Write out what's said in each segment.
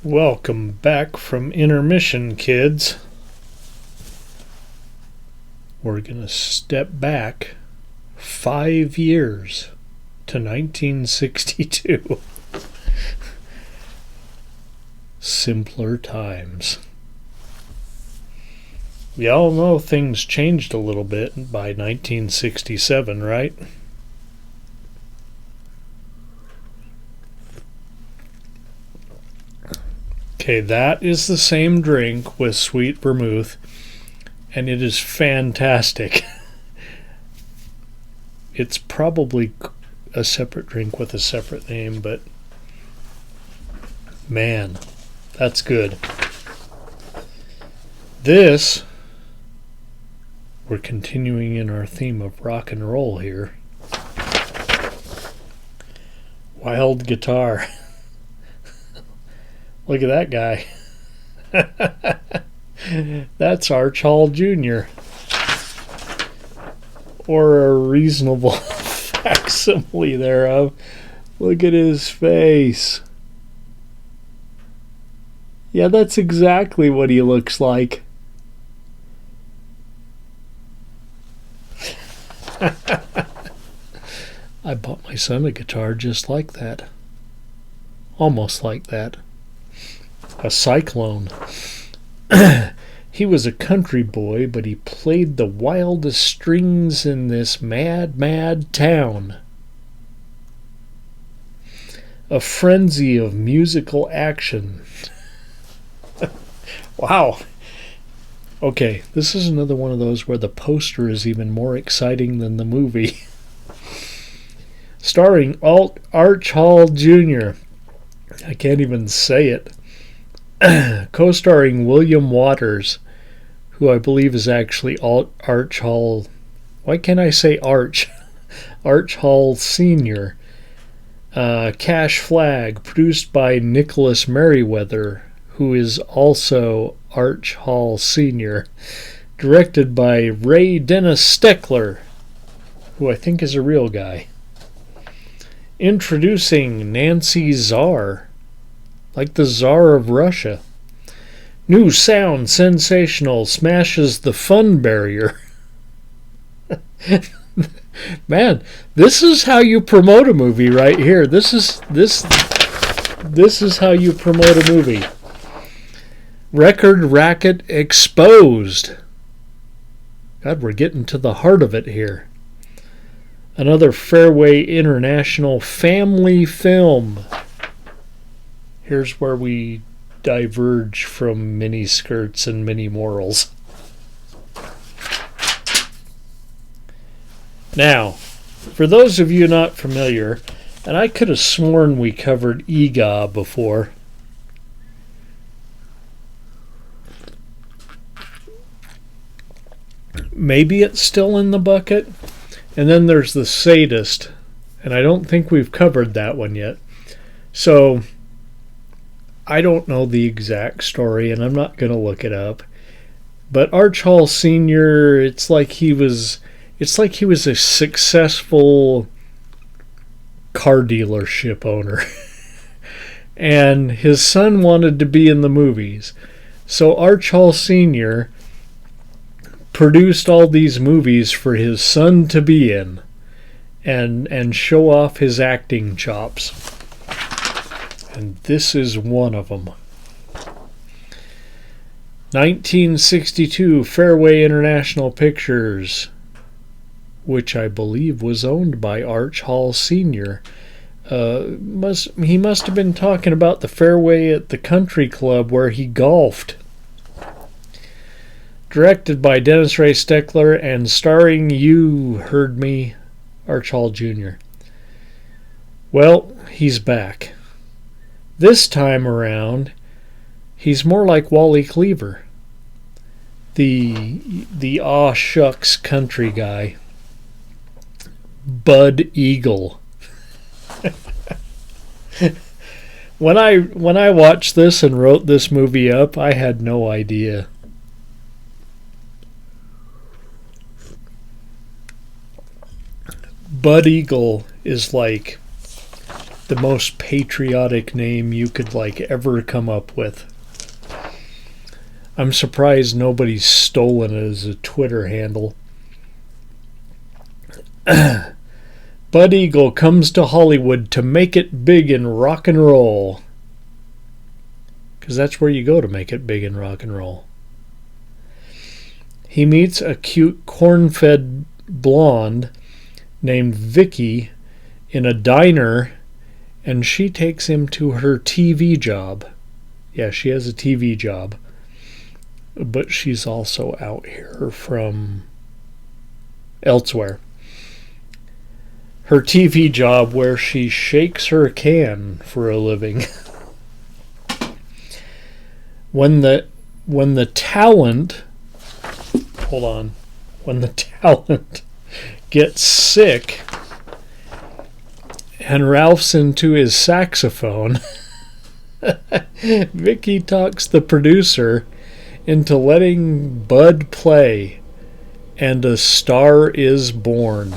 Welcome back from intermission, kids. We're going to step back 5 years to 1962. Simpler times. We all know things changed a little bit by 1967, right? Okay, that is the same drink with sweet vermouth, and it is fantastic. It's probably a separate drink with a separate name, but man, that's good. We're continuing in our theme of rock and roll here. Wild guitar. Look at that guy. That's Arch Hall Jr. Or a reasonable facsimile thereof. Look at his face. Yeah, that's exactly what he looks like. I bought my son a guitar just like that. Almost like that. A Cyclone. He was a country boy, but he played the wildest strings in this mad, mad town. A frenzy of musical action. Wow. Okay, this is another one of those where the poster is even more exciting than the movie. Starring Arch Hall Jr. I can't even say it. Co-starring William Waters, who I believe is actually Arch Hall. Why can't I say Arch? Arch Hall Sr. Cash Flag, produced by Nicholas Merriweather, who is also Arch Hall Sr. Directed by Ray Dennis Steckler, who I think is a real guy. Introducing Nancy Czar, like the Tsar of Russia. New sound, sensational, smashes the fun barrier. Man, this is how you promote a movie right here. This is how you promote a movie. Record racket exposed. God, we're getting to the heart of it here. Another Fairway International family film. Here's where we diverge from mini skirts and mini morals. Now, for those of you not familiar, and I could have sworn we covered EGA before. Maybe it's still in the bucket. And then there's the Sadist, and I don't think we've covered that one yet. So I don't know the exact story, and I'm not going to look it up. But Arch Hall Sr., it's like he was a successful car dealership owner. And his son wanted to be in the movies. So Arch Hall Sr. produced all these movies for his son to be in and show off his acting chops. And this is one of them. 1962 Fairway International Pictures, which I believe was owned by Arch Hall Sr. He must have been talking about the Fairway at the country club where he golfed. Directed by Dennis Ray Steckler and starring, you heard me, Arch Hall Jr. Well, he's back. This time around, he's more like Wally Cleaver, the aw shucks country guy. Bud Eagle. When I watched this and wrote this movie up, I had no idea. Bud Eagle is like the most patriotic name you could ever come up with. I'm surprised nobody's stolen it as a Twitter handle. Bud Eagle comes to Hollywood to make it big in rock and roll. Because that's where you go to make it big in rock and roll. He meets a cute corn-fed blonde named Vicky in a diner, and she takes him to her TV job. Yeah, she has a TV job. But she's also out here from elsewhere. Her TV job where she shakes her can for a living. When the talent gets sick and Ralph's into his saxophone, Vicky talks the producer into letting Bud play, and a star is born.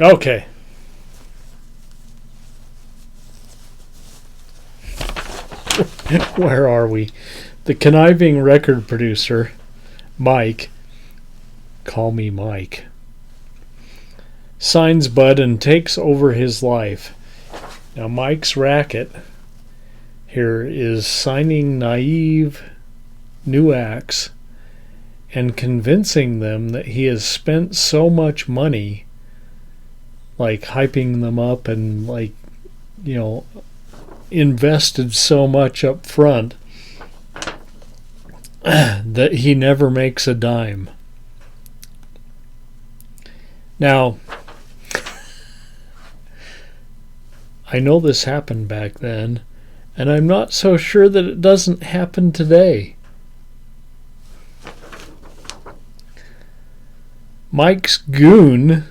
Okay. Where are we? The conniving record producer, Mike, call me Mike, signs Bud and takes over his life. Now Mike's racket here is signing naive new acts and convincing them that he has spent so much money, hyping them up and invested so much up front that he never makes a dime. Now, I know this happened back then, and I'm not so sure that it doesn't happen today. Mike's goon,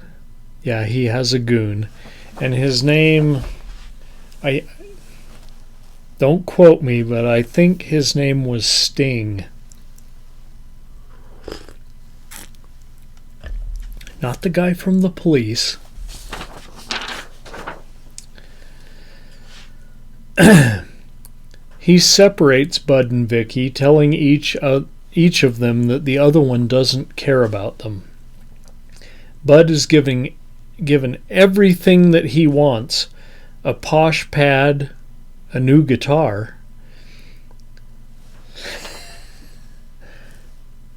yeah, he has a goon, and his name, don't quote me, but I think his name was Sting. Not the guy from the Police. He separates Bud and Vicky, telling each of them that the other one doesn't care about them. Bud is given everything that he wants: a posh pad, a new guitar.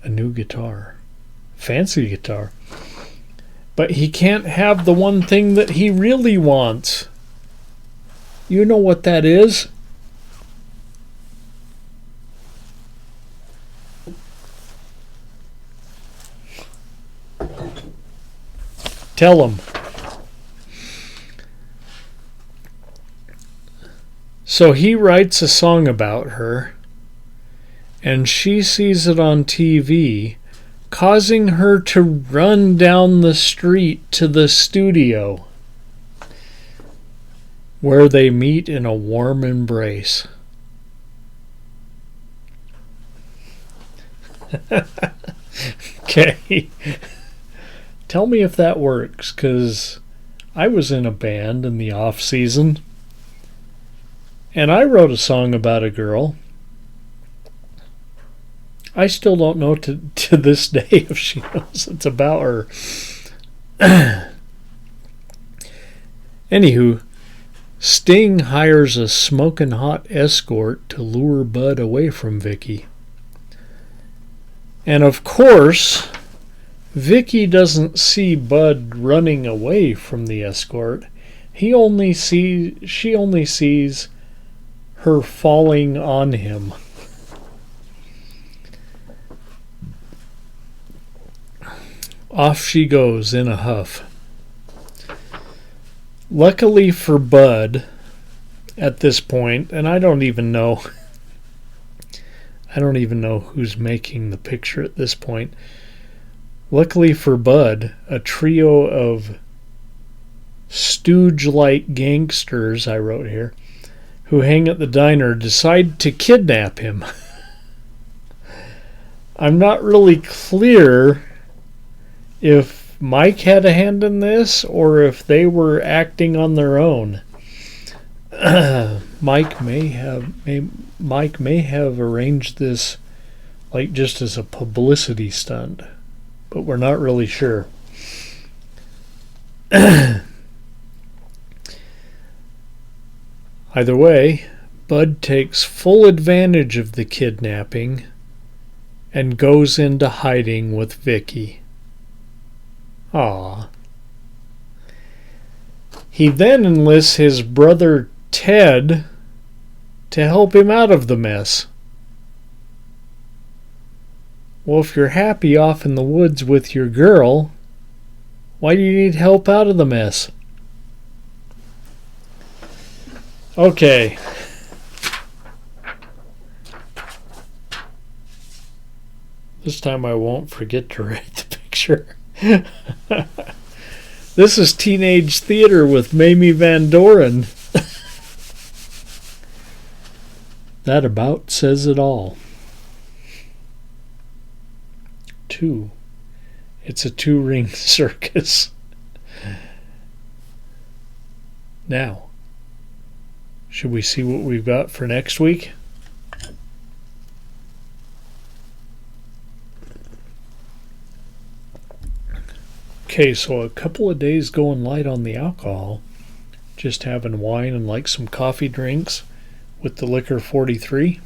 A new guitar. Fancy guitar. But he can't have the one thing that he really wants. You know what that is? Tell him. So he writes a song about her, and she sees it on TV, causing her to run down the street to the studio, where they meet in a warm embrace. Okay. Tell me if that works, because I was in a band in the off season, and I wrote a song about a girl. I still don't know to this day if she knows it's about her. Anywho, Sting hires a smoking hot escort to lure Bud away from Vicky. And of course, Vicky doesn't see Bud running away from the escort. She only sees her falling on him. Off she goes in a huff. Luckily for Bud, at this point, and I don't even know who's making the picture at this point. Luckily for Bud, a trio of stooge-like gangsters, I wrote here, who hang at the diner, decide to kidnap him. I'm not really clear if Mike had a hand in this or if they were acting on their own. Mike may have arranged this like just as a publicity stunt, but we're not really sure. Either way, Bud takes full advantage of the kidnapping and goes into hiding with Vicky. Aww. He then enlists his brother Ted to help him out of the mess. Well, if you're happy off in the woods with your girl, why do you need help out of the mess? Okay. This time I won't forget to write the picture. This is Teenage Theater with Mamie Van Doren. That about says it all. 2. It's a 2-ring circus. Now, should we see what we've got for next week? Okay, so a couple of days going light on the alcohol. Just having wine and like some coffee drinks with the liquor 43.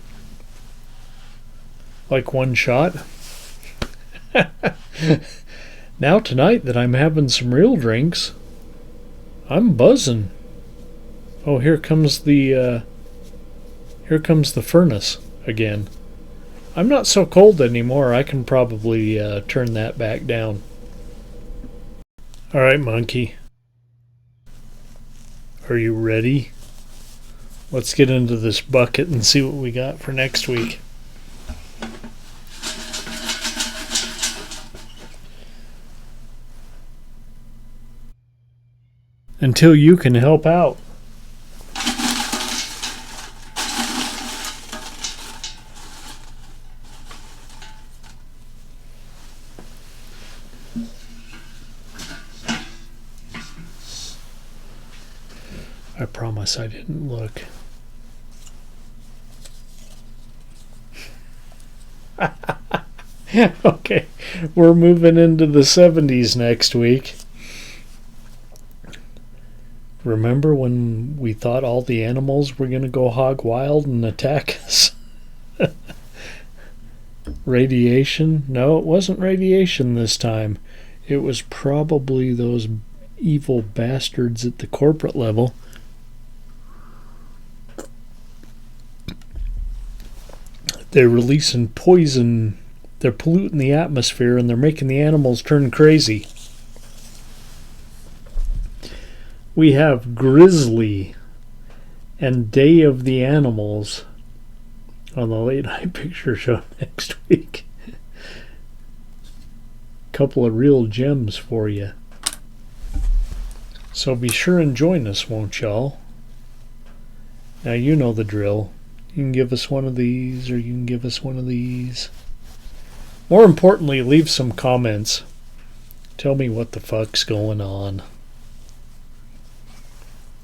Like one shot. Now tonight that I'm having some real drinks, I'm buzzing. Oh, here comes the furnace again. I'm not so cold anymore. I can probably turn that back down. All right, monkey. Are you ready? Let's get into this bucket and see what we got for next week. Until you can help out. I promise I didn't look. Okay, we're moving into the 70s next week. Remember when we thought all the animals were going to go hog wild and attack us? Radiation? No, it wasn't radiation this time. It was probably those evil bastards at the corporate level. They're releasing poison. They're polluting the atmosphere and they're making the animals turn crazy. We have Grizzly and Day of the Animals on the Late Night Picture Show next week. Couple of real gems for you. So be sure and join us, won't y'all? Now you know the drill. You can give us one of these, or you can give us one of these. More importantly, leave some comments. Tell me what the fuck's going on.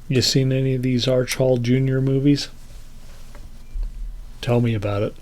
You seen any of these Arch Hall Jr. movies? Tell me about it.